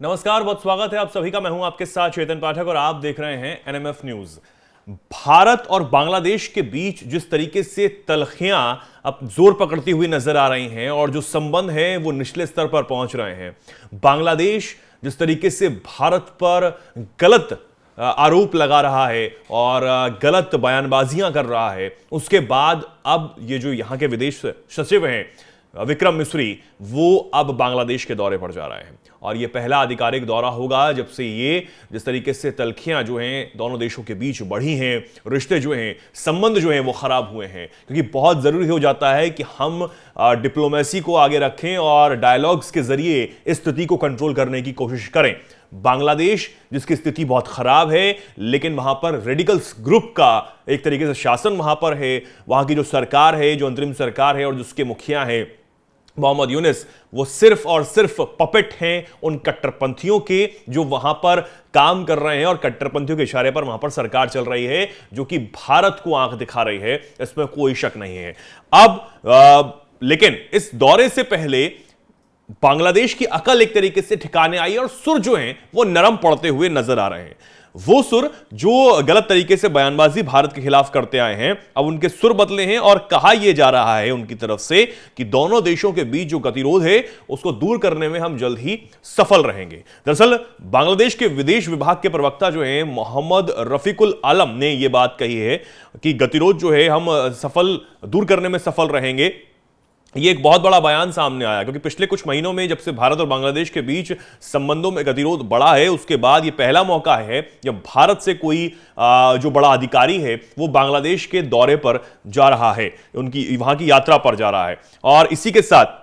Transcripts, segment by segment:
नमस्कार, बहुत स्वागत है आप सभी का। मैं हूं आपके साथ चेतन पाठक और आप देख रहे हैं एनएमएफ न्यूज। भारत और बांग्लादेश के बीच जिस तरीके से तलखियां अब जोर पकड़ती हुई नजर आ रही हैं और जो संबंध है वो निचले स्तर पर पहुंच रहे हैं। बांग्लादेश जिस तरीके से भारत पर गलत आरोप लगा रहा है और गलत बयानबाजियां कर रहा है, उसके बाद अब ये जो यहां के विदेश सचिव हैं विक्रम मिस्री, वो अब बांग्लादेश के दौरे पर जा रहे हैं और ये पहला आधिकारिक दौरा होगा जब से ये जिस तरीके से तलखियां जो हैं दोनों देशों के बीच बढ़ी हैं, रिश्ते जो हैं, संबंध जो हैं वो खराब हुए हैं। क्योंकि बहुत जरूरी हो जाता है कि हम डिप्लोमेसी को आगे रखें और डायलॉग्स के जरिए इस स्थिति को कंट्रोल करने की कोशिश करें। बांग्लादेश जिसकी स्थिति बहुत खराब है, लेकिन वहां पर रेडिकल्स ग्रुप का एक तरीके से शासन वहां पर है। वहां की जो सरकार है, जो अंतरिम सरकार है और जिसके मुखिया हैं मोहम्मद यूनिस, वो सिर्फ और सिर्फ पपेट हैं उन कट्टरपंथियों के जो वहां पर काम कर रहे हैं और कट्टरपंथियों के इशारे पर वहां पर सरकार चल रही है जो कि भारत को आंख दिखा रही है, इसमें कोई शक नहीं है। अब लेकिन इस दौरे से पहले बांग्लादेश की अकल एक तरीके से ठिकाने आई और सुर जो हैं वो नरम पड़ते हुए नजर आ रहे हैं। वो सुर जो गलत तरीके से बयानबाजी भारत के खिलाफ करते आए हैं, अब उनके सुर बदले हैं और कहा यह जा रहा है उनकी तरफ से कि दोनों देशों के बीच जो गतिरोध है उसको दूर करने में हम जल्द ही सफल रहेंगे। दरअसल बांग्लादेश के विदेश विभाग के प्रवक्ता जो हैं मोहम्मद रफीकुल आलम ने यह बात कही है कि गतिरोध जो है हम दूर करने में सफल रहेंगे। ये एक बहुत बड़ा बयान सामने आया क्योंकि पिछले कुछ महीनों में जब से भारत और बांग्लादेश के बीच संबंधों में गतिरोध बढ़ा है, उसके बाद ये पहला मौका है जब भारत से कोई जो बड़ा अधिकारी है वो बांग्लादेश के दौरे पर जा रहा है, उनकी वहां की यात्रा पर जा रहा है। और इसी के साथ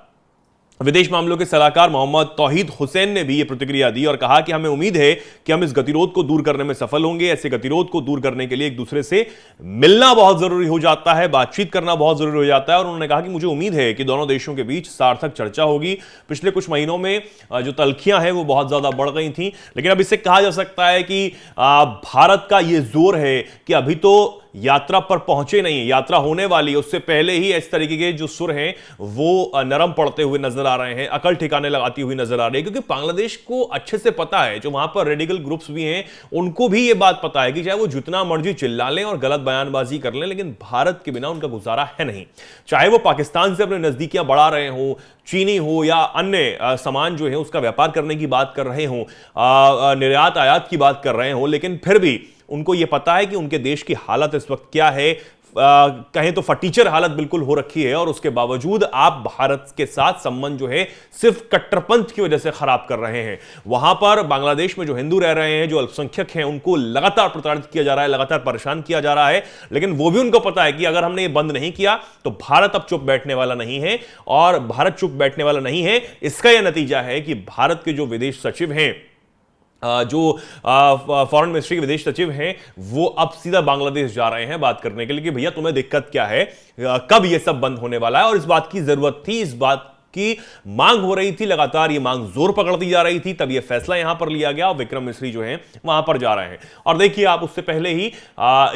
विदेश मामलों के सलाहकार मोहम्मद तौहीद हुसैन ने भी यह प्रतिक्रिया दी और कहा कि हमें उम्मीद है कि हम इस गतिरोध को दूर करने में सफल होंगे। ऐसे गतिरोध को दूर करने के लिए एक दूसरे से मिलना बहुत जरूरी हो जाता है, बातचीत करना बहुत जरूरी हो जाता है। और उन्होंने कहा कि मुझे उम्मीद है कि दोनों देशों के बीच सार्थक चर्चा होगी। पिछले कुछ महीनों में जो तलखियां हैं वो बहुत ज्यादा बढ़ गई थी, लेकिन अब इससे कहा जा सकता है कि भारत का यह जोर है कि अभी तो यात्रा पर पहुंचे नहीं, यात्रा होने वाली, उससे पहले ही इस तरीके के जो सुर हैं वो नरम पड़ते हुए नजर आ रहे हैं, अकल ठिकाने लगाती हुई नजर आ रही है। क्योंकि बांग्लादेश को अच्छे से पता है, जो वहां पर रेडिकल ग्रुप्स भी हैं उनको भी ये बात पता है कि चाहे वो जितना मर्जी चिल्ला लें और गलत बयानबाजी कर लें, लेकिन भारत के बिना उनका गुजारा है नहीं। चाहे वो पाकिस्तान से अपने नजदीकियां बढ़ा रहे हो, चीनी हो या अन्य सामान जो है उसका व्यापार करने की बात कर रहे हो, निर्यात आयात की बात कर रहे हो, लेकिन फिर भी उनको यह पता है कि उनके देश की हालत इस वक्त क्या है। कहें तो फटीचर हालत बिल्कुल हो रखी है और उसके बावजूद आप भारत के साथ संबंध जो है सिर्फ कट्टरपंथ की वजह से खराब कर रहे हैं। वहां पर बांग्लादेश में जो हिंदू रह रहे हैं, जो अल्पसंख्यक हैं, उनको लगातार प्रताड़ित किया जा रहा है, लगातार परेशान किया जा रहा है। लेकिन वो भी उनको पता है कि अगर हमने ये बंद नहीं किया तो भारत अब चुप बैठने वाला नहीं है। और भारत चुप बैठने वाला नहीं है, इसका यह नतीजा है कि भारत के जो विदेश सचिव हैं, जो फॉरेन मिनिस्ट्री के विदेश सचिव हैं, वो अब सीधा बांग्लादेश जा रहे हैं बात करने के लिए कि भैया तुम्हें दिक्कत क्या है, कब ये सब बंद होने वाला है। और इस बात की जरूरत थी, इस बात की मांग हो रही थी, लगातार ये मांग जोर पकड़ती जा रही थी, तब ये फैसला यहां पर लिया गया और विक्रम मिस्री जो हैं वहां पर जा रहे हैं। और देखिए आप, उससे पहले ही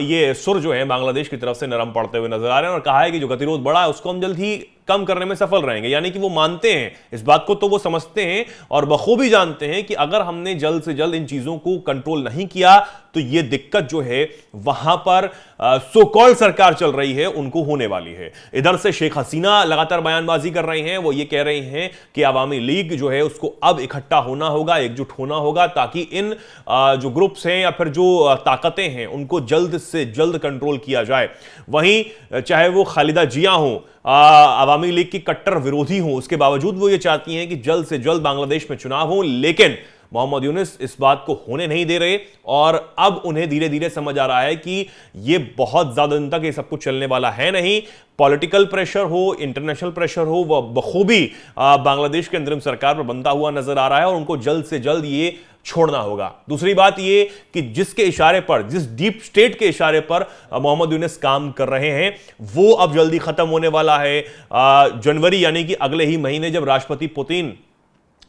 ये सुर जो है बांग्लादेश की तरफ से नरम पड़ते हुए नजर आ रहे हैं और कहा है कि जो गतिरोध बढ़ा है उसको हम जल्द ही कम करने में सफल रहेंगे। यानी कि वो मानते हैं इस बात को, तो वो समझते हैं और बखूबी जानते हैं कि अगर हमने जल्द से जल्द इन चीजों को कंट्रोल नहीं किया तो ये दिक्कत जो है वहां पर सो कॉल सरकार चल रही है उनको होने वाली है। इधर से शेख हसीना लगातार बयानबाजी कर रही हैं, वो ये कह रही हैं कि अवामी लीग जो है उसको अब इकट्ठा होना होगा, एकजुट होना होगा, ताकि इन जो ग्रुप्स हैं या फिर जो ताकतें हैं उनको जल्द से जल्द कंट्रोल किया जाए। वहीं चाहे वो खालिदा जिया हो, अवामी लीग की कट्टर विरोधी हो, उसके बावजूद वो ये चाहती हैं कि जल्द से जल्द बांग्लादेश में चुनाव हो, लेकिन मोहम्मद यूनिस इस बात को होने नहीं दे रहे। और अब उन्हें धीरे धीरे समझ आ रहा है कि ये बहुत ज्यादा दिन तक ये सब कुछ चलने वाला है नहीं। पॉलिटिकल प्रेशर हो, इंटरनेशनल प्रेशर हो, वह बखूबी बांग्लादेश के अंतरिम सरकार पर बनता हुआ नजर आ रहा है और उनको जल्द से जल्द ये छोड़ना होगा। दूसरी बात यह कि जिसके इशारे पर, जिस डीप स्टेट के इशारे पर मोहम्मद यूनिस काम कर रहे हैं वो अब जल्दी खत्म होने वाला है। जनवरी यानी कि अगले ही महीने जब राष्ट्रपति पुतिन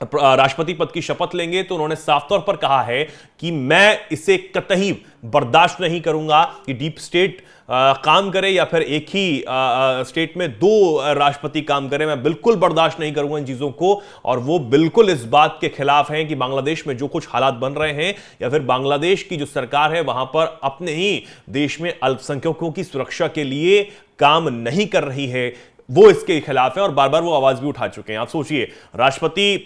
राष्ट्रपति पद की शपथ लेंगे तो उन्होंने साफ तौर पर कहा है कि मैं इसे कतई बर्दाश्त नहीं करूंगा कि डीप स्टेट काम करे या फिर एक ही स्टेट में दो राष्ट्रपति काम करें, मैं बिल्कुल बर्दाश्त नहीं करूंगा इन चीजों को। और वो बिल्कुल इस बात के खिलाफ हैं कि बांग्लादेश में जो कुछ हालात बन रहे हैं या फिर बांग्लादेश की जो सरकार है वहां पर अपने ही देश में अल्पसंख्यकों की सुरक्षा के लिए काम नहीं कर रही है, वो इसके खिलाफ है और बार बार वो आवाज भी उठा चुके हैं। आप सोचिए, राष्ट्रपति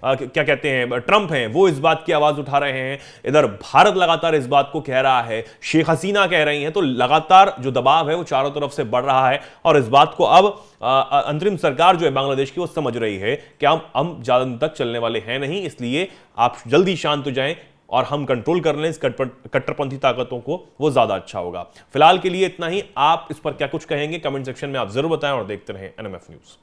क्या कहते हैं ट्रंप हैं, वो इस बात की आवाज उठा रहे हैं, इधर भारत लगातार इस बात को कह रहा है, शेख हसीना कह रही हैं, तो लगातार जो दबाव है वो चारों तरफ से बढ़ रहा है। और इस बात को अब अंतरिम सरकार जो है बांग्लादेश की वो समझ रही है कि हम ज्यादा दिन तक चलने वाले हैं नहीं, इसलिए आप जल्दी शांत हो जाएं और हम कंट्रोल कर लें इस कट्टरपंथी ताकतों को, वो ज्यादा अच्छा होगा। फिलहाल के लिए इतना ही। आप इस पर क्या कुछ कहेंगे कमेंट सेक्शन में आप जरूर बताएं और देखते रहें एनएमएफ न्यूज।